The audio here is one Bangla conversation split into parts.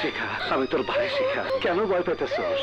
শিখা, আমি তোর ভাই শিখা। কেন ভয় পেতেছস?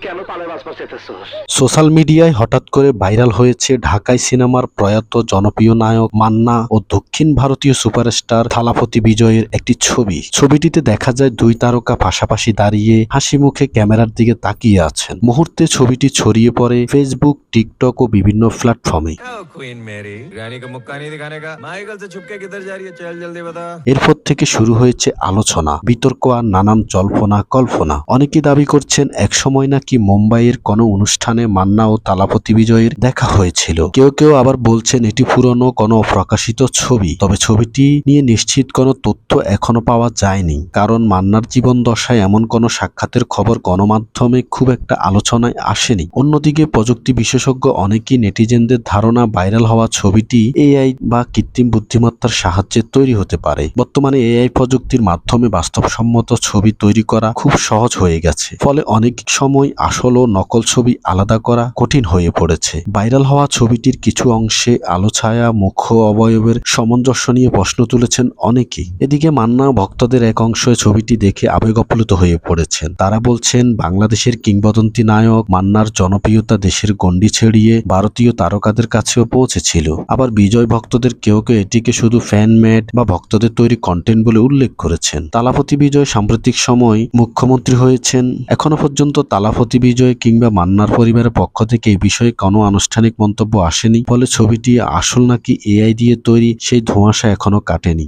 কেন পালে বাঁচবা চেতেছস? সোশ্যাল মিডিয়ায় হঠাৎ করে ভাইরাল হয়েছে ঢাকাই সিনেমার প্রয়াত জনপ্রিয় নায়ক মান্না ও দক্ষিণ ভারতীয় সুপারস্টার থালাপতি বিজয়ের একটি ছবি। ছবিটিতে দেখা যায় দুই তারকা পাশাপাশি দাঁড়িয়ে হাসি মুখে ক্যামেরার দিকে তাকিয়ে আছেন। মুহূর্তে ছবিটি ছড়িয়ে পড়ে ফেসবুক, টিকটক ও বিভিন্ন প্ল্যাটফর্মে। क्वीन मेरी रानी को मुक्का नहीं दिखाने का। माइकल से छुपके किधर जा रही है? चल जल्दी बता। এরপর থেকে শুরু হয়েছে আলোচনা, বিতর্ক আর নানান জল্পনা কল্পনা। অনেকে দাবি করছেন একসময় নাকি মুম্বাইয়ের কোনো অনুষ্ঠানে মান্না ও তালাপতি বিজয়ের দেখা হয়েছিল। কেউ কেউ আবার বলছেন এটি পুরনো কোনো প্রকাশিত ছবি। তবে ছবিটি নিয়ে নিশ্চিত কোনো তথ্য এখনো পাওয়া যায়নি, কারণ মান্নার জীবন দশায় এমন কোনো সাক্ষাতের খবর গণমাধ্যমে খুব একটা আলোচনায় আসেনি। অন্যদিকে প্রযুক্তি বিশেষজ্ঞ অনেকেই নেটিজেনদের ধারণা ভাইরাল হওয়া ছবিটি এআই বা কৃত্রিম বুদ্ধিমত্তার সাহায্যে তৈরি হতে পারে। বর্তমানে এআই প্রযুক্তির মাধ্যমে বাস্তবসম্মত ছবি তৈরি করা খুব সহজ হয়ে গেছে, ফলে অনেক সময় আসল ও নকল ছবি আলাদা করা কঠিন হয়ে পড়েছে। ভাইরাল হওয়া ছবিটির কিছু অংশে আলো ছায়া, মুখ অবয়বের সামঞ্জস্য নিয়ে প্রশ্ন তুলেছেন অনেকেই। এদিকে মান্না ভক্তদের এক অংশ ছবিটি দেখে আবেগপ্লুত হয়ে পড়েছেন। তারা বলছেন বাংলাদেশের কিংবদন্তি নায়ক মান্নার জনপ্রিয়তা দেশের গণ্ডি ছেড়িয়ে ভারতীয় তারকাদের কাছেও পৌঁছেছিল। আবার বিজয় ভক্তদের কেউ কেউ এটিকে শুধু ফ্যানমেড বা ভক্তদের তৈরি কন্টেন্ট বলে উল্লেখ করেছেন। তালাপতি বিজয় সাম্প্রতিক সময় মুখ্যমন্ত্রী হয়েছেন। এখনো পর্যন্ত তালাপতি বিজয় কিংবা মান্নার পরিবারের পক্ষ থেকে এই বিষয়ে কোনো আনুষ্ঠানিক মন্তব্য আসেনি। ফলে ছবিটি আসল নাকি এআই দিয়ে তৈরি সেই ধোঁয়াশা এখনো কাটেনি।